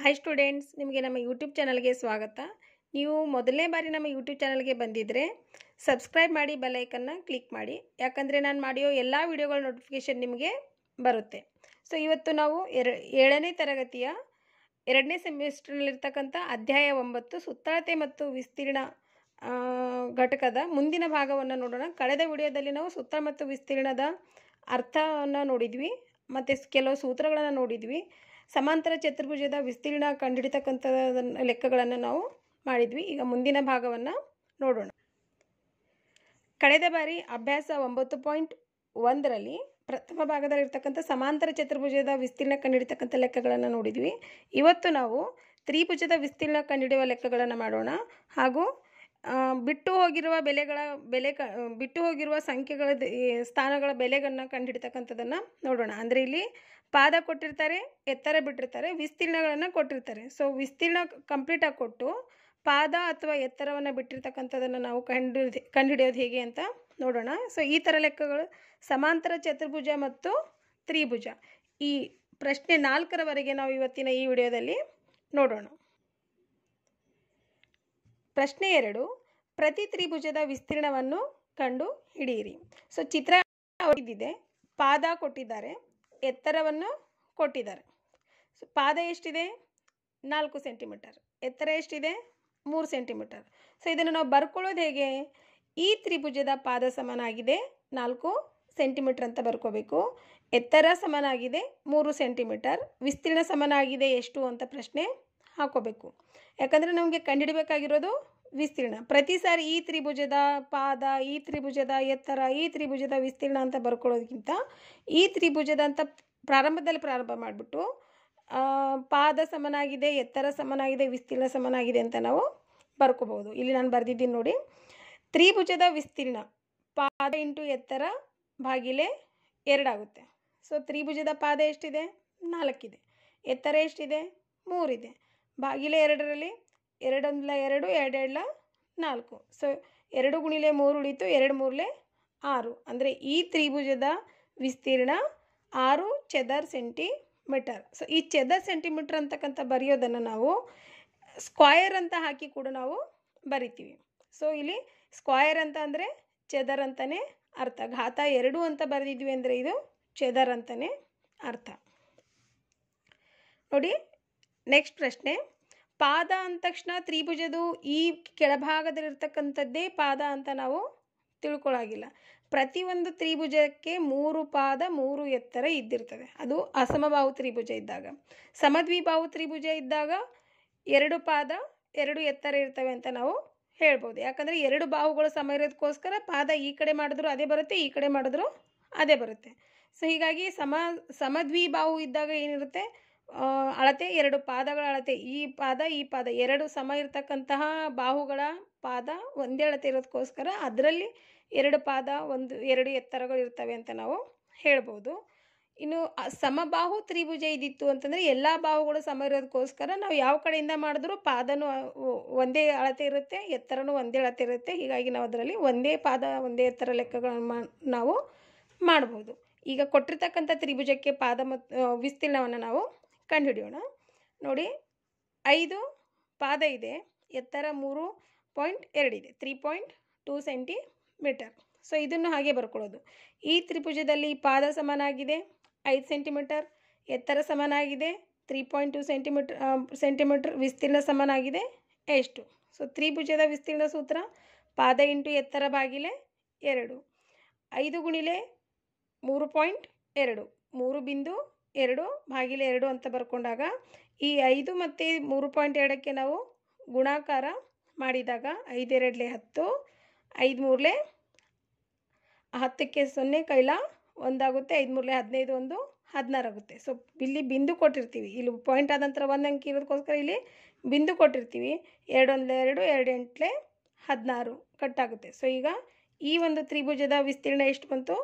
Hi students, ನಿಮಗೆ ನಮ್ಮ YouTube ಚಾನಲ್ಗೆ ಸ್ವಾಗತ. ನೀವು ಮೊದಲನೇ ಬಾರಿ ನಮ್ಮ ಯೂಟ್ಯೂಬ್ ಚಾನಲ್ಗೆ ಬಂದಿದ್ದರೆ ಸಬ್ಸ್ಕ್ರೈಬ್ ಮಾಡಿ, ಬೆಲ್ ಐಕನ್ನ ಕ್ಲಿಕ್ ಮಾಡಿ. ಯಾಕಂದರೆ ನಾನು ಮಾಡಿರೋ ಎಲ್ಲ ವಿಡಿಯೋಗಳ ನೋಟಿಫಿಕೇಷನ್ ನಿಮಗೆ ಬರುತ್ತೆ. ಸೊ ಇವತ್ತು ನಾವು 7ನೇ ತರಗತಿಯ 2ನೇ ಸೆಮಿಸ್ಟರ್ನಲ್ಲಿರ್ತಕ್ಕಂಥ ಅಧ್ಯಾಯ 9 ಸುತ್ತಳತೆ ಮತ್ತು ವಿಸ್ತೀರ್ಣ ಘಟಕದ ಮುಂದಿನ ಭಾಗವನ್ನು ನೋಡೋಣ. ಕಳೆದ ವಿಡಿಯೋದಲ್ಲಿ ನಾವು ಸುತ್ತಳ ಮತ್ತು ವಿಸ್ತೀರ್ಣದ ಅರ್ಥವನ್ನು ನೋಡಿದ್ವಿ ಮತ್ತು ಕೆಲವು ಸೂತ್ರಗಳನ್ನು ನೋಡಿದ್ವಿ. ಸಮಾಂತರ ಚತುರ್ಭುಜದ ವಿಸ್ತೀರ್ಣ ಕಂಡುಹಿಡಿತಕ್ಕಂಥ ಲೆಕ್ಕಗಳನ್ನು ನಾವು ಮಾಡಿದ್ವಿ. ಈಗ ಮುಂದಿನ ಭಾಗವನ್ನು ನೋಡೋಣ. ಕಳೆದ ಬಾರಿ ಅಭ್ಯಾಸ 9.1ರಲ್ಲಿ ಪ್ರಥಮ ಭಾಗದಲ್ಲಿರ್ತಕ್ಕಂಥ ಸಮಾಂತರ ಚತುರ್ಭುಜದ ವಿಸ್ತೀರ್ಣ ಕಂಡುಹಿಡಿತಕ್ಕಂಥ ಲೆಕ್ಕಗಳನ್ನು ನೋಡಿದ್ವಿ. ಇವತ್ತು ನಾವು ತ್ರಿಭುಜದ ವಿಸ್ತೀರ್ಣ ಕಂಡುಹಿಡಿಯುವ ಲೆಕ್ಕಗಳನ್ನು ಮಾಡೋಣ. ಹಾಗೂ ಬಿಟ್ಟು ಹೋಗಿರುವ ಸಂಖ್ಯೆಗಳ ಸ್ಥಾನಗಳ ಬೆಲೆಗಳನ್ನು ಕಂಡುಹಿಡಿತಕ್ಕಂಥದ್ದನ್ನು ನೋಡೋಣ. ಅಂದರೆ ಇಲ್ಲಿ ಪಾದ ಕೊಟ್ಟಿರ್ತಾರೆ, ಎತ್ತರ ಬಿಟ್ಟಿರ್ತಾರೆ, ವಿಸ್ತೀರ್ಣಗಳನ್ನು ಕೊಟ್ಟಿರ್ತಾರೆ. ಸೊ ವಿಸ್ತೀರ್ಣ ಕಂಪ್ಲೀಟಾಗಿ ಕೊಟ್ಟು ಪಾದ ಅಥವಾ ಎತ್ತರವನ್ನು ಬಿಟ್ಟಿರ್ತಕ್ಕಂಥದ್ದನ್ನು ನಾವು ಕಂಡುಹಿಡಿಯೋದು ಹೇಗೆ ಅಂತ ನೋಡೋಣ. ಸೊ ಈ ಥರ ಲೆಕ್ಕಗಳು ಸಮಾಂತರ ಚತುರ್ಭುಜ ಮತ್ತು ತ್ರಿಭುಜ, ಈ ಪ್ರಶ್ನೆ 4ರವರೆಗೆ ನಾವು ಇವತ್ತಿನ ಈ ವಿಡಿಯೋದಲ್ಲಿ ನೋಡೋಣ. ಪ್ರಶ್ನೆ 2, ಪ್ರತಿ ತ್ರಿಭುಜದ ವಿಸ್ತೀರ್ಣವನ್ನು ಕಂಡು ಹಿಡಿಯಿರಿ. ಸೊ ಚಿತ್ರ ಇದಿದೆ, ಪಾದ ಕೊಟ್ಟಿದ್ದಾರೆ, ಎತ್ತರವನ್ನು ಕೊಟ್ಟಿದ್ದಾರೆ. ಸೊ ಪಾದ ಎಷ್ಟಿದೆ? 4 ಸೆಂಟಿಮೀಟರ್, ಎತ್ತರ ಎಷ್ಟಿದೆ? 3 ಸೆಂಟಿಮೀಟರ್. ಸೊ ಇದನ್ನು ನಾವು ಬರ್ಕೊಳ್ಳೋದು ಹೇಗೆ? ಈ ತ್ರಿಭುಜದ ಪಾದ ಸಮನಾಗಿದೆ 4 ಸೆಂಟಿಮೀಟರ್ ಅಂತ ಬರ್ಕೋಬೇಕು, ಎತ್ತರ ಸಮನಾಗಿದೆ 3 ಸೆಂಟಿಮೀಟರ್, ವಿಸ್ತೀರ್ಣ ಸಮನಾಗಿದೆ ಎಷ್ಟು ಅಂತ ಪ್ರಶ್ನೆ ಹಾಕೋಬೇಕು. ಯಾಕಂದರೆ ನಮಗೆ ಕಂಡುಹಿಡಬೇಕಾಗಿರೋದು ವಿಸ್ತೀರ್ಣ. ಪ್ರತಿ ಸಾರಿ ಈ ತ್ರಿಭುಜದ ಪಾದ, ಈ ತ್ರಿಭುಜದ ಎತ್ತರ, ಈ ತ್ರಿಭುಜದ ವಿಸ್ತೀರ್ಣ ಅಂತ ಬರ್ಕೊಳ್ಳೋದಕ್ಕಿಂತ ಈ ತ್ರಿಭುಜದ ಅಂತ ಪ್ರಾರಂಭ ಮಾಡಿಬಿಟ್ಟು ಪಾದ ಸಮನಾಗಿದೆ, ಎತ್ತರ ಸಮನಾಗಿದೆ, ವಿಸ್ತೀರ್ಣ ಸಮನಾಗಿದೆ ಅಂತ ನಾವು ಬರ್ಕೋಬಹುದು. ಇಲ್ಲಿ ನಾನು ಬರೆದಿದ್ದೀನಿ ನೋಡಿ. ತ್ರಿಭುಜದ ವಿಸ್ತೀರ್ಣ ಪಾದ ಇಂಟು ಎತ್ತರ ಭಾಗಿಲೆ 2 ಆಗುತ್ತೆ. ಸೊ ತ್ರಿಭುಜದ ಪಾದ ಎಷ್ಟಿದೆ? 4 ಇದೆ, ಎತ್ತರ ಎಷ್ಟಿದೆ? 3 ಇದೆ, ಭಾಗಿಲೆ 2ರಲ್ಲಿ 2 1 2, 2 2 4. ಸೊ 2 ಗುಣಿಲೆ 3 ಉಳಿತು, 2 3 6. ಅಂದರೆ ಈ ತ್ರಿಭುಜದ ವಿಸ್ತೀರ್ಣ 6 ಚದರ ಸೆಂಟಿಮೀಟರ್. ಸೊ ಈ ಚದರ ಸೆಂಟಿಮೀಟರ್ ಅಂತಕ್ಕಂಥ ಬರೆಯೋದನ್ನು ನಾವು ಸ್ಕ್ವಯರ್ ಅಂತ ಹಾಕಿ ಕೂಡ ನಾವು ಬರಿತೀವಿ. ಸೊ ಇಲ್ಲಿ ಸ್ಕ್ವಯರ್ ಅಂತ ಅಂದರೆ ಚದರ ಅಂತಲೇ ಅರ್ಥ. ಘಾತ 2 ಅಂತ ಬರೆದಿದ್ವಿ ಅಂದರೆ ಇದು ಚದರ ಅಂತಲೇ ಅರ್ಥ. ನೋಡಿ ನೆಕ್ಸ್ಟ್ ಪ್ರಶ್ನೆ. ಪಾದ ಅಂದ ತಕ್ಷಣ ತ್ರಿಭುಜದು ಈ ಕೆಳಭಾಗದಲ್ಲಿರ್ತಕ್ಕಂಥದ್ದೇ ಪಾದ ಅಂತ ನಾವು ತಿಳ್ಕೊಳ್ಳಾಗಿಲ್ಲ. ಪ್ರತಿಯೊಂದು ತ್ರಿಭುಜಕ್ಕೆ 3 ಪಾದ 3 ಎತ್ತರ ಇದ್ದಿರ್ತದೆ. ಅದು ಅಸಮಬಾಹು ತ್ರಿಭುಜ ಇದ್ದಾಗ. ಸಮದ್ವಿಬಾಹು ತ್ರಿಭುಜ ಇದ್ದಾಗ 2 ಪಾದ 2 ಎತ್ತರ ಇರ್ತವೆ ಅಂತ ನಾವು ಹೇಳ್ಬೋದು. ಯಾಕಂದರೆ 2 ಬಾಹುಗಳು ಸಮ ಇರೋದಕ್ಕೋಸ್ಕರ ಪಾದ ಈ ಕಡೆ ಮಾಡಿದ್ರು ಅದೇ ಬರುತ್ತೆ, ಈ ಕಡೆ ಮಾಡಿದ್ರು ಅದೇ ಬರುತ್ತೆ. ಸೊ ಹೀಗಾಗಿ ಸಮದ್ವಿಬಾಹು ಇದ್ದಾಗ ಏನಿರುತ್ತೆ? ಅಳತೆ 2 ಪಾದಗಳ ಅಳತೆ, ಈ ಪಾದ 2 ಸಮ ಇರತಕ್ಕಂತಹ ಬಾಹುಗಳ ಪಾದ ಒಂದೇ ಅಳತೆ ಇರೋದಕ್ಕೋಸ್ಕರ ಅದರಲ್ಲಿ 2 ಪಾದ 2 ಎತ್ತರಗಳು ಇರ್ತವೆ ಅಂತ ನಾವು ಹೇಳ್ಬೋದು. ಇನ್ನು ಸಮಬಾಹು ತ್ರಿಭುಜ ಇದ್ದಿತ್ತು ಅಂತಂದರೆ ಎಲ್ಲ ಬಾಹುಗಳು ಸಮ ಇರೋದಕ್ಕೋಸ್ಕರ ನಾವು ಯಾವ ಕಡೆಯಿಂದ ಮಾಡಿದ್ರೂ ಪಾದನೂ ಒಂದೇ ಅಳತೆ ಇರುತ್ತೆ, ಎತ್ತರನೂ ಒಂದೇ ಅಳತೆ ಇರುತ್ತೆ. ಹೀಗಾಗಿ ನಾವು ಅದರಲ್ಲಿ ಒಂದೇ ಪಾದ ಒಂದೇ ಎತ್ತರ ಲೆಕ್ಕಗಳನ್ನು ನಾವು ಮಾಡ್ಬೋದು. ಈಗ ಕೊಟ್ಟಿರ್ತಕ್ಕಂಥ ತ್ರಿಭುಜಕ್ಕೆ ಪಾದ ಮತ್ತು ವಿಸ್ತೀರ್ಣವನ್ನು ನಾವು ಕಂಡುಹಿಡಿಯೋಣ. ನೋಡಿ, 5 ಪಾದ ಇದೆ, ಎತ್ತರ 3.2 ಇದೆ, 3.2 ಸೆಂಟಿಮೀಟರ್. ಸೊ ಇದನ್ನು ಹಾಗೆ ಬರ್ಕೊಳ್ಳೋದು. ಈ ತ್ರಿಭುಜದಲ್ಲಿ ಪಾದ ಸಮನಾಗಿದೆ 5 ಸೆಂಟಿಮೀಟರ್, ಎತ್ತರ ಸಮನಾಗಿದೆ 3.2 ಸೆಂಟಿಮೀಟರ್, ವಿಸ್ತೀರ್ಣ ಸಮನಾಗಿದೆ ಎಷ್ಟು? ಸೊ ತ್ರಿಭುಜದ ವಿಸ್ತೀರ್ಣ ಸೂತ್ರ ಪಾದ ಇಂಟು ಎತ್ತರ ಭಾಗಿಲೆ 2. 5 ಗುಣಿಲೆ 3.2, 3.2 ಭಾಗಿಲೆ 2 ಅಂತ ಬರ್ಕೊಂಡಾಗ ಈ 5 ಮತ್ತು 3.2ಕ್ಕೆ ನಾವು ಗುಣಾಕಾರ ಮಾಡಿದಾಗ 5 2 10, 5 3 10ಕ್ಕೆ 0 ಕೈಲ 1 ಆಗುತ್ತೆ, 5 3 15, 1 16 ಆಗುತ್ತೆ. ಸೊ ಇಲ್ಲಿ ಬಿಂದು ಕೊಟ್ಟಿರ್ತೀವಿ, ಇಲ್ಲಿ ಪಾಯಿಂಟ್ ಆದ ನಂತರ 1 ಅಂಕಿ ಇರೋದಕ್ಕೋಸ್ಕರ ಇಲ್ಲಿ ಬಿಂದು ಕೊಟ್ಟಿರ್ತೀವಿ. 2 1 2, 2 8 16 ಕಟ್ಟಾಗುತ್ತೆ. ಸೊ ಈಗ ಈ ಒಂದು ತ್ರಿಭುಜದ ವಿಸ್ತೀರ್ಣ ಎಷ್ಟು ಬಂತು?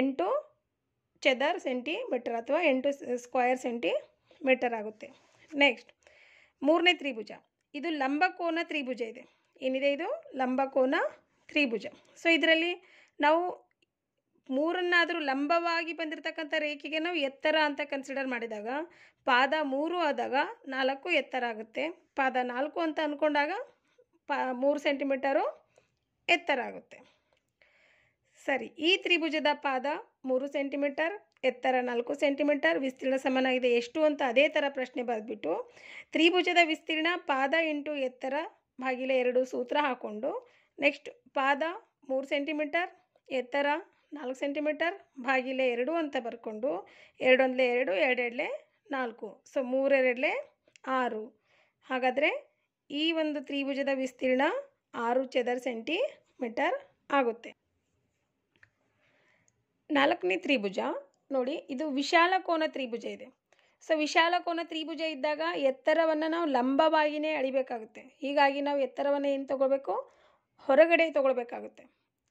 8 ಚದರ ಸೆಂಟಿಮೀಟರ್ ಅಥವಾ 8 ಸ್ಕ್ವಯರ್ ಸೆಂಟಿಮೀಟರ್ ಆಗುತ್ತೆ. ನೆಕ್ಸ್ಟ್ 3ನೇ ತ್ರಿಭುಜ. ಇದು ಲಂಬಕೋನ ತ್ರಿಭುಜ ಇದೆ. ಏನಿದೆ ಇದು? ಲಂಬಕೋನ ತ್ರಿಭುಜ. ಸೊ ಇದರಲ್ಲಿ ನಾವು ಮೂರನ್ನಾದರೂ ಲಂಬವಾಗಿ ಬಂದಿರತಕ್ಕಂಥ ರೇಖೆಗೆ ನಾವು ಎತ್ತರ ಅಂತ ಕನ್ಸಿಡರ್ ಮಾಡಿದಾಗ ಪಾದ 3 ಆದಾಗ 4 ಎತ್ತರ ಆಗುತ್ತೆ. ಪಾದ 4 ಅಂತ ಅಂದ್ಕೊಂಡಾಗ 3 ಸೆಂಟಿಮೀಟರು ಎತ್ತರ ಆಗುತ್ತೆ. ಸರಿ, ಈ ತ್ರಿಭುಜದ ಪಾದ 3 ಸೆಂಟಿಮೀಟರ್, ಎತ್ತರ 4 ಸೆಂಟಿಮೀಟರ್, ವಿಸ್ತೀರ್ಣ ಸಮನಾಗಿದೆ ಎಷ್ಟು ಅಂತ ಅದೇ ಥರ ಪ್ರಶ್ನೆ ಬರೆದ್ಬಿಟ್ಟು ತ್ರಿಭುಜದ ವಿಸ್ತೀರ್ಣ ಪಾದ ಇಂಟು ಎತ್ತರ ಭಾಗಿಲೆ 2 ಸೂತ್ರ ಹಾಕ್ಕೊಂಡು ನೆಕ್ಸ್ಟ್ ಪಾದ 3 ಸೆಂಟಿಮೀಟರ್, ಎತ್ತರ 4 ಸೆಂಟಿಮೀಟರ್ ಭಾಗಿಲೆ 2 ಅಂತ ಬರ್ಕೊಂಡು 2 1 2 2 2 4 ಸೊ 3 2 6. ಹಾಗಾದರೆ ಈ ಒಂದು ತ್ರಿಭುಜದ ವಿಸ್ತೀರ್ಣ 6 ಚದರ ಸೆಂಟಿಮೀಟರ್ ಆಗುತ್ತೆ. 4ನೇ ತ್ರಿಭುಜ ನೋಡಿ, ಇದು ವಿಶಾಲ ಕೋನ ತ್ರಿಭುಜ ಇದೆ. ಸೊ ವಿಶಾಲ ಕೋನ ತ್ರಿಭುಜ ಇದ್ದಾಗ ಎತ್ತರವನ್ನು ನಾವು ಲಂಬವಾಗಿಯೇ ಅಳಿಬೇಕಾಗುತ್ತೆ. ಹೀಗಾಗಿ ನಾವು ಎತ್ತರವನ್ನು ಏನು ತಗೋಬೇಕು, ಹೊರಗಡೆ ತಗೊಳ್ಬೇಕಾಗುತ್ತೆ.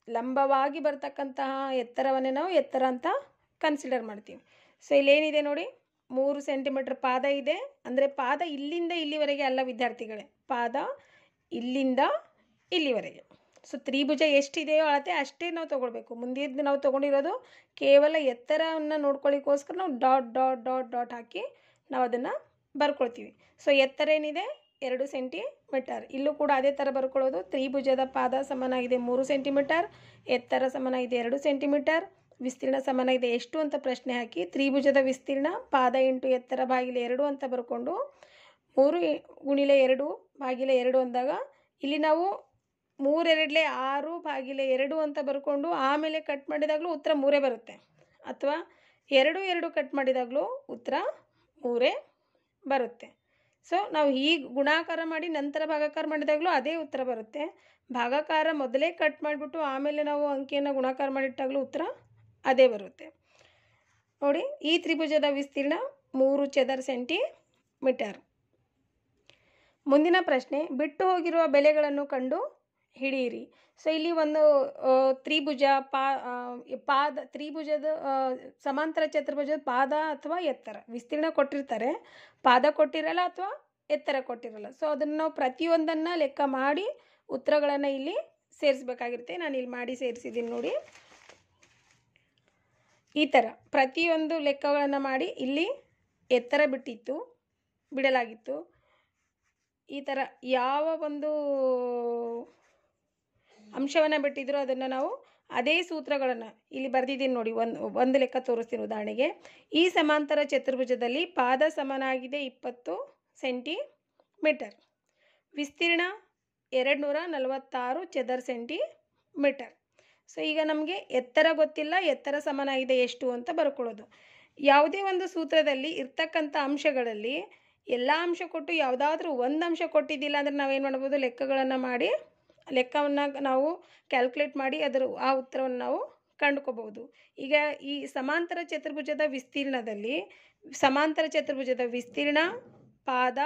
ಲಂಬವಾಗಿ ಬರ್ತಕ್ಕಂತಹ ಎತ್ತರವನ್ನೇ ನಾವು ಎತ್ತರ ಅಂತ ಕನ್ಸಿಡರ್ ಮಾಡ್ತೀವಿ. ಸೊ ಇಲ್ಲೇನಿದೆ ನೋಡಿ, 3 ಸೆಂಟಿಮೀಟರ್ ಪಾದ ಇದೆ. ಅಂದರೆ ಪಾದ ಇಲ್ಲಿಂದ ಇಲ್ಲಿವರೆಗೆ ಅಲ್ಲ ವಿದ್ಯಾರ್ಥಿಗಳೇ, ಪಾದ ಇಲ್ಲಿಂದ ಇಲ್ಲಿವರೆಗೆ. ಸೊ ತ್ರಿಭುಜ ಎಷ್ಟಿದೆಯೋ ಅಳತೆ ಅಷ್ಟೇ ನಾವು ತೊಗೊಳ್ಬೇಕು. ಮುಂದಿದ್ದು ನಾವು ತೊಗೊಂಡಿರೋದು ಕೇವಲ ಎತ್ತರವನ್ನು ನೋಡ್ಕೊಳ್ಳಿಕ್ಕೋಸ್ಕರ ನಾವು ಡಾಟ್ ಡಾಟ್ ಡಾಟ್ ಡಾಟ್ ಹಾಕಿ ನಾವು ಅದನ್ನು ಬರ್ಕೊಳ್ತೀವಿ. ಸೊ ಎತ್ತರ ಏನಿದೆ 2 ಸೆಂಟಿಮೀಟರ್. ಇಲ್ಲೂ ಕೂಡ ಅದೇ ಥರ ಬರ್ಕೊಳ್ಳೋದು. ತ್ರಿಭುಜದ ಪಾದ ಸಮನಾಗಿದೆ 3 ಸೆಂಟಿಮೀಟರ್, ಎತ್ತರ ಸಮನಾಗಿದೆ 2 ಸೆಂಟಿಮೀಟರ್, ವಿಸ್ತೀರ್ಣ ಸಮನಾಗಿದೆ ಎಷ್ಟು ಅಂತ ಪ್ರಶ್ನೆ ಹಾಕಿ ತ್ರಿಭುಜದ ವಿಸ್ತೀರ್ಣ ಪಾದ ಇಂಟು ಎತ್ತರ ಭಾಗಿಲೆ 2 ಅಂತ ಬರ್ಕೊಂಡು 3 ಗುಣಿಲೆ 2 ಭಾಗಿಲೆ 2 ಅಂದಾಗ ಇಲ್ಲಿ ನಾವು 3 2 6 ಭಾಗಿಲೆ 2 ಅಂತ ಬರ್ಕೊಂಡು ಆಮೇಲೆ ಕಟ್ ಮಾಡಿದಾಗಲೂ ಉತ್ತರ 3 ಬರುತ್ತೆ. ಅಥವಾ 2 2 ಕಟ್ ಮಾಡಿದಾಗಲೂ ಉತ್ತರ 3 ಬರುತ್ತೆ. ಸೊ ನಾವು ಹೀಗೆ ಗುಣಾಕಾರ ಮಾಡಿ ನಂತರ ಭಾಗಾಕಾರ ಮಾಡಿದಾಗಲೂ ಅದೇ ಉತ್ತರ ಬರುತ್ತೆ. ಭಾಗಾಕಾರ ಮೊದಲೇ ಕಟ್ ಮಾಡಿಬಿಟ್ಟು ಆಮೇಲೆ ನಾವು ಅಂಕಿಯನ್ನು ಗುಣಾಕಾರ ಮಾಡಿಟ್ಟಾಗಲೂ ಉತ್ತರ ಅದೇ ಬರುತ್ತೆ. ನೋಡಿ, ಈ ತ್ರಿಭುಜದ ವಿಸ್ತೀರ್ಣ 3 ಚದರ ಸೆಂಟಿಮೀಟರ್. ಮುಂದಿನ ಪ್ರಶ್ನೆ, ಬಿಟ್ಟು ಹೋಗಿರುವ ಬೆಲೆಗಳನ್ನು ಕಂಡು ಹಿಡಿಯಿರಿ. ಸೊ ಇಲ್ಲಿ ಒಂದು ತ್ರಿಭುಜ ತ್ರಿಭುಜದ ಸಮಾಂತರ ಚತುರ್ಭುಜದ ಪಾದ ಅಥವಾ ಎತ್ತರ ವಿಸ್ತೀರ್ಣ ಕೊಟ್ಟಿರ್ತಾರೆ, ಪಾದ ಕೊಟ್ಟಿರಲ್ಲ ಅಥವಾ ಎತ್ತರ ಕೊಟ್ಟಿರಲ್ಲ. ಸೊ ಅದನ್ನು ನಾವು ಪ್ರತಿಯೊಂದನ್ನು ಲೆಕ್ಕ ಮಾಡಿ ಉತ್ತರಗಳನ್ನು ಇಲ್ಲಿ ಸೇರಿಸಬೇಕಾಗಿರುತ್ತೆ. ನಾನು ಇಲ್ಲಿ ಮಾಡಿ ಸೇರಿಸಿದ್ದೀನಿ ನೋಡಿ. ಈ ಥರ ಪ್ರತಿಯೊಂದು ಲೆಕ್ಕಗಳನ್ನು ಮಾಡಿ ಇಲ್ಲಿ ಎತ್ತರ ಬಿಡಲಾಗಿತ್ತು. ಈ ಥರ ಯಾವ ಒಂದು ಅಂಶವನ್ನು ಬಿಟ್ಟಿದ್ರು ಅದನ್ನು ನಾವು ಅದೇ ಸೂತ್ರಗಳನ್ನು ಇಲ್ಲಿ ಬರೆದಿದ್ದೀನಿ ನೋಡಿ. ಒಂದು ಲೆಕ್ಕ ತೋರಿಸ್ತೀನಿ ಉದಾಹರಣೆಗೆ. ಈ ಸಮಾಂತರ ಚತುರ್ಭುಜದಲ್ಲಿ ಪಾದ ಸಮನಾಗಿದೆ 20 ಸೆಂಟಿಮೀಟರ್, ವಿಸ್ತೀರ್ಣ 246 ಚದರ ಸೆಂಟಿಮೀಟರ್. ಸೊ ಈಗ ನಮಗೆ ಎತ್ತರ ಗೊತ್ತಿಲ್ಲ, ಎತ್ತರ ಸಮನಾಗಿದೆ ಎಷ್ಟು ಅಂತ ಬರ್ಕೊಳ್ಳೋದು. ಯಾವುದೇ ಒಂದು ಸೂತ್ರದಲ್ಲಿ ಇರ್ತಕ್ಕಂಥ ಅಂಶಗಳಲ್ಲಿ ಎಲ್ಲ ಅಂಶ ಕೊಟ್ಟು ಯಾವುದಾದ್ರೂ ಒಂದು ಅಂಶ ಕೊಟ್ಟಿದ್ದಿಲ್ಲ ಅಂದರೆ ನಾವೇನು ಮಾಡ್ಬೋದು, ಲೆಕ್ಕಗಳನ್ನು ಮಾಡಿ ಲೆಕ್ಕವನ್ನು ನಾವು ಕ್ಯಾಲ್ಕುಲೇಟ್ ಮಾಡಿ ಆ ಉತ್ತರವನ್ನು ನಾವು ಕಂಡುಕೋಬಹುದು. ಈಗ ಈ ಸಮಾಂತರ ಚತುರ್ಭುಜದ ವಿಸ್ತೀರ್ಣದಲ್ಲಿ ಸಮಾಂತರ ಚತುರ್ಭುಜದ ವಿಸ್ತೀರ್ಣ, ಪಾದ,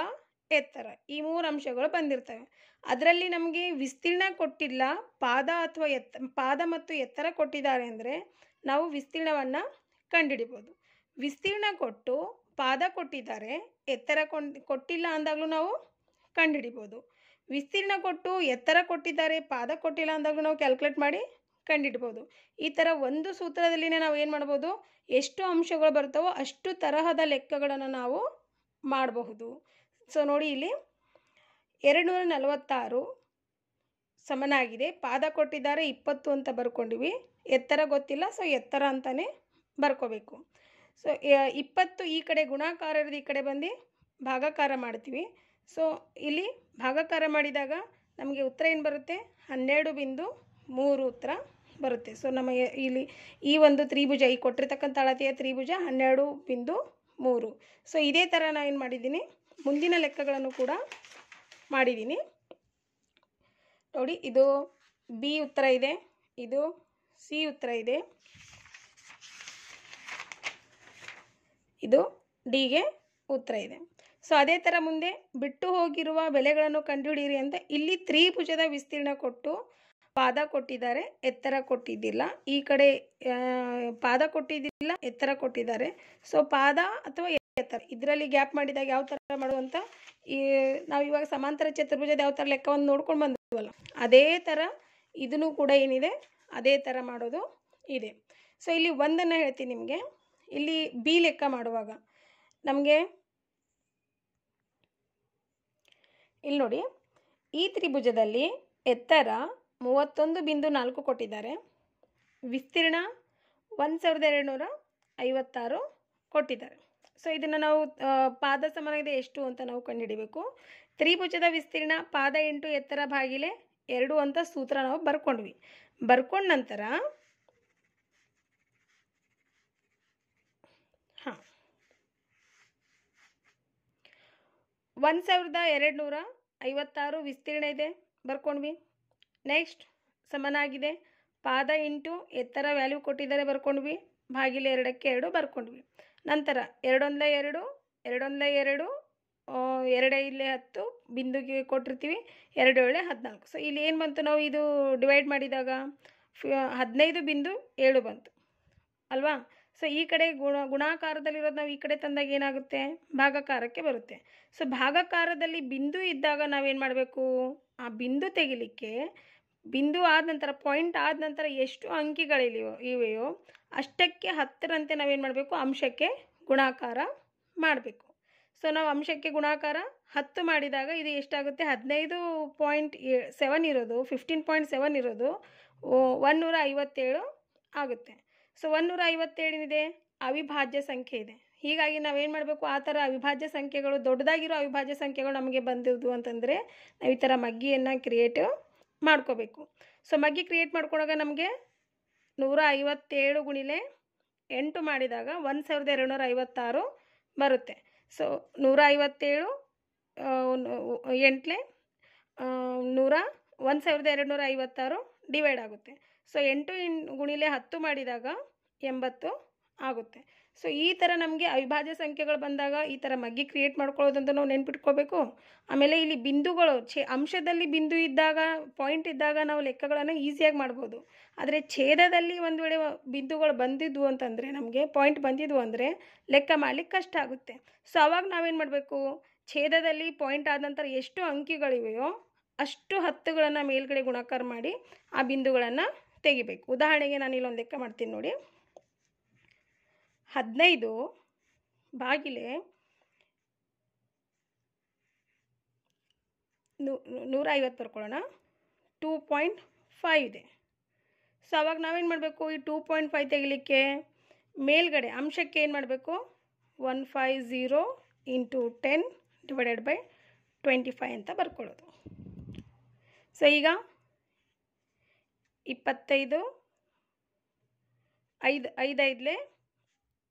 ಎತ್ತರ ಈ 3 ಅಂಶಗಳು ಬಂದಿರ್ತವೆ. ಅದರಲ್ಲಿ ನಮಗೆ ವಿಸ್ತೀರ್ಣ ಕೊಟ್ಟಿಲ್ಲ, ಪಾದ ಮತ್ತು ಎತ್ತರ ಕೊಟ್ಟಿದ್ದಾರೆ ಅಂದರೆ ನಾವು ವಿಸ್ತೀರ್ಣವನ್ನು ಕಂಡುಹಿಡಿಬೋದು. ವಿಸ್ತೀರ್ಣ ಕೊಟ್ಟು ಪಾದ ಕೊಟ್ಟಿದ್ದಾರೆ, ಎತ್ತರ ಕೊಟ್ಟಿಲ್ಲ ಅಂದಾಗಲೂ ನಾವು ಕಂಡುಹಿಡಿಬೋದು. ವಿಸ್ತೀರ್ಣ ಕೊಟ್ಟು ಎತ್ತರ ಕೊಟ್ಟಿದ್ದಾರೆ, ಪಾದ ಕೊಟ್ಟಿಲ್ಲ ಅಂದಾಗಲೂ ನಾವು ಕ್ಯಾಲ್ಕುಲೇಟ್ ಮಾಡಿ ಕಂಡುಹಿಡ್ಬೋದು. ಈ ಥರ ಒಂದು ಸೂತ್ರದಲ್ಲಿನೇ ನಾವು ಏನು ಮಾಡ್ಬೋದು, ಎಷ್ಟು ಅಂಶಗಳು ಬರ್ತಾವೋ ಅಷ್ಟು ತರಹದ ಲೆಕ್ಕಗಳನ್ನು ನಾವು ಮಾಡಬಹುದು. ಸೊ ನೋಡಿ, ಇಲ್ಲಿ 246 ಸಮನಾಗಿದೆ, ಪಾದ ಕೊಟ್ಟಿದ್ದಾರೆ 20 ಅಂತ ಬರ್ಕೊಂಡಿವಿ, ಎತ್ತರ ಗೊತ್ತಿಲ್ಲ, ಸೊ ಎತ್ತರ ಅಂತಲೇ ಬರ್ಕೋಬೇಕು. ಸೊ 20 ಈ ಕಡೆ ಗುಣಾಕಾರ ಇರೋದು ಈ ಕಡೆ ಬಂದು ಭಾಗಾಕಾರ ಮಾಡ್ತೀವಿ. ಸೊ ಇಲ್ಲಿ ಭಾಗಾಕಾರ ಮಾಡಿದಾಗ ನಮಗೆ ಉತ್ತರ ಏನು ಬರುತ್ತೆ, 12.3 ಉತ್ತರ ಬರುತ್ತೆ. ಸೊ ನಮಗೆ ಇಲ್ಲಿ ಈ ಒಂದು ತ್ರಿಭುಜ, ಈ ಕೊಟ್ಟಿರ್ತಕ್ಕಂಥ ಅಳತೆಯ ತ್ರಿಭುಜ 12.3. ಸೊ ಇದೇ ಥರ ನಾನು ಏನು ಮಾಡಿದ್ದೀನಿ, ಮುಂದಿನ ಲೆಕ್ಕಗಳನ್ನು ಕೂಡ ಮಾಡಿದ್ದೀನಿ ನೋಡಿ. ಇದು ಬಿ ಉತ್ತರ ಇದೆ, ಇದು ಸಿ ಉತ್ತರ ಇದೆ, ಇದು ಡಿಗೆ ಉತ್ತರ ಇದೆ. ಸೊ ಅದೇ ಥರ ಮುಂದೆ ಬಿಟ್ಟು ಹೋಗಿರುವ ಬೆಲೆಗಳನ್ನು ಕಂಡುಹಿಡಿಯಿರಿ ಅಂತ ಇಲ್ಲಿ ತ್ರಿಭುಜದ ವಿಸ್ತೀರ್ಣ ಕೊಟ್ಟು ಪಾದ ಕೊಟ್ಟಿದ್ದಾರೆ, ಎತ್ತರ ಕೊಟ್ಟಿದ್ದಿಲ್ಲ. ಈ ಕಡೆ ಪಾದ ಕೊಟ್ಟಿದ್ದಿಲ್ಲ, ಎತ್ತರ ಕೊಟ್ಟಿದ್ದಾರೆ. ಸೊ ಪಾದ ಅಥವಾ ಎತ್ತರ ಇದರಲ್ಲಿ ಗ್ಯಾಪ್ ಮಾಡಿದಾಗ ಯಾವ ಥರ ಮಾಡುವಂಥ ನಾವು ಇವಾಗ ಸಮಾಂತರ ಚತುರ್ಭುಜದ ಯಾವ ಥರ ಲೆಕ್ಕವನ್ನು ನೋಡ್ಕೊಂಡು ಬಂದಿವಲ್ಲ, ಅದೇ ಥರ ಇದನ್ನು ಕೂಡ ಏನಿದೆ ಅದೇ ಥರ ಮಾಡೋದು ಇದೆ. ಸೊ ಇಲ್ಲಿ ಒಂದನ್ನು ಹೇಳ್ತೀನಿ ನಿಮಗೆ. ಇಲ್ಲಿ ಬಿ ಲೆಕ್ಕ ಮಾಡುವಾಗ ನಮಗೆ ಇಲ್ಲಿ ನೋಡಿ, ಈ ತ್ರಿಭುಜದಲ್ಲಿ ಎತ್ತರ 31.4 ಕೊಟ್ಟಿದ್ದಾರೆ, ವಿಸ್ತೀರ್ಣ 1256 ಕೊಟ್ಟಿದ್ದಾರೆ. ಸೊ ಇದನ್ನು ನಾವು ಪಾದ ಸಮಾನಗಿದೆ ಎಷ್ಟು ಅಂತ ನಾವು ಕಂಡುಹಿಡಿಬೇಕು. ತ್ರಿಭುಜದ ವಿಸ್ತೀರ್ಣ ಪಾದ 8 ಎತ್ತರ ಭಾಗಿಲೆ 2 ಅಂತ ಸೂತ್ರ ನಾವು ಬರ್ಕೊಂಡ್ವಿ. ಬರ್ಕೊಂಡ ನಂತರ 1256 ವಿಸ್ತೀರ್ಣ ಇದೆ, ಬರ್ಕೊಂಡ್ವಿ. ನೆಕ್ಸ್ಟ್ ಸಮನಾಗಿದೆ ಪಾದ ಇಂಟು ಎತ್ತರ ವ್ಯಾಲ್ಯೂ ಕೊಟ್ಟಿದ್ದಾರೆ, ಬರ್ಕೊಂಡ್ವಿ. ಭಾಗಿಲೆ 2ಕ್ಕೆ 2 ಬರ್ಕೊಂಡ್ವಿ. ನಂತರ 2 1 2 2 1 2 2 ಇಲ್ಲೇ 10 ಬಿಂದುಗೆ ಕೊಟ್ಟಿರ್ತೀವಿ, 2 7 14. ಸೊ ಇಲ್ಲಿ ಏನು ಬಂತು, ನಾವು ಇದು ಡಿವೈಡ್ ಮಾಡಿದಾಗ 15.7 ಬಂತು ಅಲ್ವಾ. ಸೊ ಈ ಕಡೆ ಗುಣಾಕಾರದಲ್ಲಿರೋದು ನಾವು ಈ ಕಡೆ ತಂದಾಗ ಏನಾಗುತ್ತೆ, ಭಾಗಾಕಾರಕ್ಕೆ ಬರುತ್ತೆ. ಸೊ ಭಾಗಾಕಾರದಲ್ಲಿ ಬಿಂದು ಇದ್ದಾಗ ನಾವೇನು ಮಾಡಬೇಕು, ಆ ಬಿಂದು ತೆಗಿಲಿಕ್ಕೆ ಬಿಂದು ಆದ ನಂತರ ಪಾಯಿಂಟ್ ಆದ ನಂತರ ಎಷ್ಟು ಇವೆಯೋ ಅಷ್ಟಕ್ಕೆ 10ರಂತೆ ನಾವೇನು ಮಾಡಬೇಕು, ಅಂಶಕ್ಕೆ ಗುಣಾಕಾರ ಮಾಡಬೇಕು. ಸೊ ನಾವು ಅಂಶಕ್ಕೆ ಗುಣಾಕಾರ 10 ಮಾಡಿದಾಗ ಇದು ಎಷ್ಟಾಗುತ್ತೆ, 15.7 ಇರೋದು 15.7 ಇರೋದು 157 ಆಗುತ್ತೆ. ಸೊ 157 ಏನಿದೆ, ಅವಿಭಾಜ್ಯ ಸಂಖ್ಯೆ ಇದೆ. ಹೀಗಾಗಿ ನಾವೇನು ಮಾಡಬೇಕು, ಆ ಥರ ಅವಿಭಾಜ್ಯ ಸಂಖ್ಯೆಗಳು, ದೊಡ್ಡದಾಗಿರೋ ಅವಿಭಾಜ್ಯ ಸಂಖ್ಯೆಗಳು ನಮಗೆ ಬಂದಿದ್ದು ಅಂತಂದರೆ ನಾವು ಈ ಥರ ಮಗ್ಗಿಯನ್ನು ಕ್ರಿಯೇಟ್ ಮಾಡ್ಕೋಬೇಕು. ಸೊ ಮಗ್ಗಿ ಕ್ರಿಯೇಟ್ ಮಾಡ್ಕೊಂಡಾಗ ನಮಗೆ 157 ಗುಣಿಲೆ 8 ಮಾಡಿದಾಗ 1256 ಬರುತ್ತೆ. ಸೊ 157 8ಲೆ 1256 ಡಿವೈಡ್ ಆಗುತ್ತೆ. ಸೊ 8 ಗುಣಿಲೆ 10 ಮಾಡಿದಾಗ 80 ಆಗುತ್ತೆ. ಸೊ ಈ ಥರ ನಮಗೆ ಅವಿಭಾಜ್ಯ ಸಂಖ್ಯೆಗಳು ಬಂದಾಗ ಈ ಥರ ಮಗ್ಗಿ ಕ್ರಿಯೇಟ್ ಮಾಡ್ಕೊಳ್ಳೋದಂತ ನಾವು ನೆನ್ಪಿಟ್ಕೋಬೇಕು. ಆಮೇಲೆ ಇಲ್ಲಿ ಬಿಂದುಗಳು ಅಂಶದಲ್ಲಿ ಬಿಂದು ಇದ್ದಾಗ, ಪಾಯಿಂಟ್ ಇದ್ದಾಗ ನಾವು ಲೆಕ್ಕಗಳನ್ನು ಈಸಿಯಾಗಿ ಮಾಡ್ಬೋದು. ಆದರೆ ಛೇದದಲ್ಲಿ ಒಂದು ವೇಳೆ ಬಿಂದುಗಳು ಬಂದಿದ್ವು ಅಂತಂದರೆ, ನಮಗೆ ಪಾಯಿಂಟ್ ಬಂದಿದ್ವು ಅಂದರೆ ಲೆಕ್ಕ ಮಾಡಲಿಕ್ಕೆ ಕಷ್ಟ ಆಗುತ್ತೆ. ಸೊ ಅವಾಗ ನಾವೇನು ಮಾಡಬೇಕು, ಛೇದದಲ್ಲಿ ಪಾಯಿಂಟ್ ಆದ ನಂತರ ಎಷ್ಟು ಅಂಕಿಗಳಿವೆಯೋ ಅಷ್ಟು 10ಗಳನ್ನು ಮೇಲ್ಗಡೆ ಗುಣಾಕಾರ ಮಾಡಿ ಆ ಬಿಂದುಗಳನ್ನು ತೆಗಿಬೇಕು. ಉದಾಹರಣೆಗೆ ನಾನು ಇಲ್ಲೊಂದು ಲೆಕ್ಕ ಮಾಡ್ತೀನಿ ನೋಡಿ. 15 ಭಾಗಿಲೆ 150 ಬರ್ಕೊಳ್ಳೋಣ, 2.5 ಇದೆ. ಸೊ ಅವಾಗ ನಾವೇನು ಮಾಡಬೇಕು, ಈ 2.5 ತೆಗಿಲಿಕ್ಕೆ ಮೇಲ್ಗಡೆ ಅಂಶಕ್ಕೆ ಏನು ಮಾಡಬೇಕು, 150 × 10 / 25 ಅಂತ ಬರ್ಕೊಳ್ಳೋದು. ಸೊ ಈಗ 25 5 5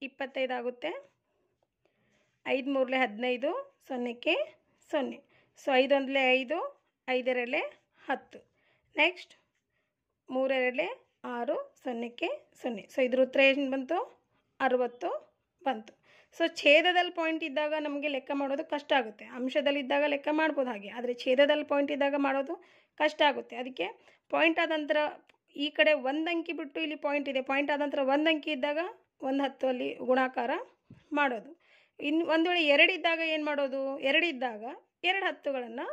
25 ಆಗುತ್ತೆ. 5 3 15 0ಕ್ಕೆ 0. ಸೊ 5 1 5 5 2 10. ನೆಕ್ಸ್ಟ್ 3 2 6 0ಕ್ಕೆ 0. ಸೊ ಇದ್ರ ಉತ್ತರ ಏನು ಬಂತು, 60 ಬಂತು. ಸೊ ಛೇದದಲ್ಲಿ ಪಾಯಿಂಟ್ ಇದ್ದಾಗ ನಮಗೆ ಲೆಕ್ಕ ಮಾಡೋದು ಕಷ್ಟ ಆಗುತ್ತೆ. ಅಂಶದಲ್ಲಿದ್ದಾಗ ಲೆಕ್ಕ ಮಾಡ್ಬೋದು ಹಾಗೆ, ಆದರೆ ಛೇದದಲ್ಲಿ ಪಾಯಿಂಟ್ ಇದ್ದಾಗ ಮಾಡೋದು ಕಷ್ಟ ಆಗುತ್ತೆ. ಅದಕ್ಕೆ ಪಾಯಿಂಟ್ ಆದ ನಂತರ ಈ ಕಡೆ 1 ಅಂಕಿ ಬಿಟ್ಟು ಇಲ್ಲಿ ಪಾಯಿಂಟ್ ಇದೆ, ಪಾಯಿಂಟ್ ಆದ ನಂತರ 1 ಅಂಕಿ ಇದ್ದಾಗ 1 10 ಅಲ್ಲಿ ಗುಣಾಕಾರ ಮಾಡೋದು. ಇನ್ನು ಒಂದು ವೇಳೆ 2 ಇದ್ದಾಗ ಏನು ಮಾಡೋದು, 2 ಇದ್ದಾಗ 2 10ಗಳನ್ನು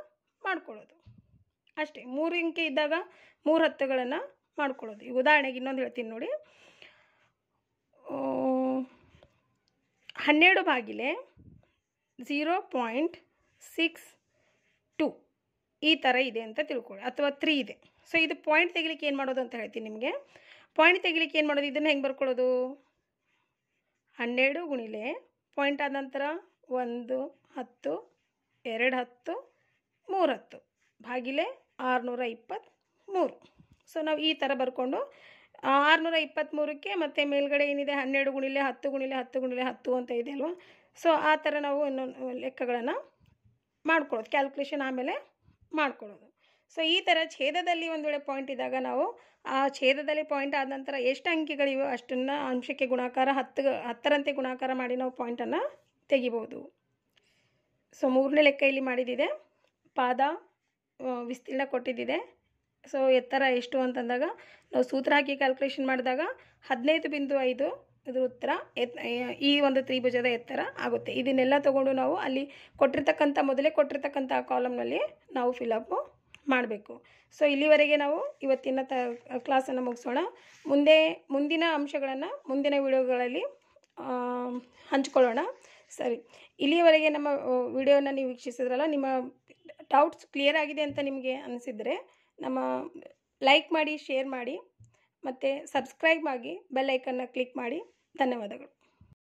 ಮಾಡ್ಕೊಳ್ಳೋದು ಅಷ್ಟೇ. 3 ಅಂಕಿ ಇದ್ದಾಗ 3 10ಗಳನ್ನು ಮಾಡ್ಕೊಳ್ಳೋದು. ಈಗ ಉದಾಹರಣೆಗೆ ಇನ್ನೊಂದು ಹೇಳ್ತೀನಿ ನೋಡಿ. 12 ಭಾಗಿಲೆ 0.62 ಈ ಥರ ಇದೆ ಅಂತ ತಿಳ್ಕೊಳ್ಳಿ, ಅಥವಾ 3 ಇದೆ. ಸೊ ಇದು ಪಾಯಿಂಟ್ ತೆಗಿಲಿಕ್ಕೆ ಏನು ಮಾಡೋದು ಅಂತ ಹೇಳ್ತೀನಿ ನಿಮಗೆ. ಪಾಯಿಂಟ್ ತೆಗಿಲಿಕ್ಕೆ ಏನು ಮಾಡೋದು, ಇದನ್ನು ಹೆಂಗೆ ಬರ್ಕೊಳ್ಳೋದು, 12 ಗುಣಿಲೆ ಪಾಯಿಂಟ್ ಆದ ನಂತರ 1 10 2 10 3 10 ಭಾಗಿಲೆ 623. ಸೊ ನಾವು ಈ ಥರ ಬರ್ಕೊಂಡು 623ಕ್ಕೆ ಮತ್ತು ಮೇಲ್ಗಡೆ ಏನಿದೆ 12 ಗುಣಿಲೆ 10 ಗುಣಿಲೆ 10 ಗುಣಿಲೆ 10 ಅಂತ ಇದೆ ಅಲ್ವಾ. ಸೊ ಆ ಥರ ನಾವು ಇನ್ನೊಂದು ಲೆಕ್ಕಗಳನ್ನು ಮಾಡ್ಕೊಳ್ಳೋದು, ಕ್ಯಾಲ್ಕುಲೇಷನ್ ಆಮೇಲೆ ಮಾಡ್ಕೊಳ್ಳೋದು. ಸೊ ಈ ಥರ ಛೇದದಲ್ಲಿ ಒಂದು ವೇಳೆ ಪಾಯಿಂಟ್ ಇದ್ದಾಗ ನಾವು ಆ ಛೇದದಲ್ಲಿ ಪಾಯಿಂಟ್ ಆದ ನಂತರ ಎಷ್ಟು ಅಂಕಿಗಳಿವೆ ಅಷ್ಟನ್ನು ಅಂಶಕ್ಕೆ ಗುಣಾಕಾರ 10ರಂತೆ ಗುಣಾಕಾರ ಮಾಡಿ ನಾವು ಪಾಯಿಂಟನ್ನು ತೆಗಿಬೋದು. ಸೊ 3ನೇ ಲೆಕ್ಕ ಇಲ್ಲಿ ಮಾಡಿದ್ದಿದೆ, ಪಾದ ವಿಸ್ತೀರ್ಣ ಕೊಟ್ಟಿದ್ದಿದೆ. ಸೊ ಎತ್ತರ ಎಷ್ಟು ಅಂತಂದಾಗ ನಾವು ಸೂತ್ರ ಹಾಕಿ ಕ್ಯಾಲ್ಕುಲೇಷನ್ ಮಾಡಿದಾಗ 15.5 ಇದ್ರ ಉತ್ತರ ಈ ಒಂದು ತ್ರಿಭುಜದ ಎತ್ತರ ಆಗುತ್ತೆ. ಇದನ್ನೆಲ್ಲ ತೊಗೊಂಡು ನಾವು ಅಲ್ಲಿ ಮೊದಲೇ ಕೊಟ್ಟಿರ್ತಕ್ಕಂಥ ಕಾಲಮ್ನಲ್ಲಿ ನಾವು ಫಿಲಪ್ ಮಾಡಬೇಕು. ಸೊ ಇಲ್ಲಿವರೆಗೆ ನಾವು ಇವತ್ತಿನ ಕ್ಲಾಸನ್ನು ಮುಗಿಸೋಣ. ಮುಂದಿನ ಅಂಶಗಳನ್ನು ಮುಂದಿನ ವಿಡಿಯೋಗಳಲ್ಲಿ ಹಂಚ್ಕೊಳ್ಳೋಣ. ಸರಿ, ಇಲ್ಲಿಯವರೆಗೆ ನಮ್ಮ ವಿಡಿಯೋನ ನೀವು ವೀಕ್ಷಿಸಿದ್ರಲ್ಲ, ನಿಮ್ಮ ಡೌಟ್ಸ್ ಕ್ಲಿಯರ್ ಆಗಿದೆ ಅಂತ ನಿಮಗೆ ಅನಿಸಿದರೆ ನಮ್ಮ ಲೈಕ್ ಮಾಡಿ, ಶೇರ್ ಮಾಡಿ ಮತ್ತು ಸಬ್ಸ್ಕ್ರೈಬ್ ಆಗಿ ಬೆಲ್ ಐಕನ್ನ ಕ್ಲಿಕ್ ಮಾಡಿ. ಧನ್ಯವಾದಗಳು.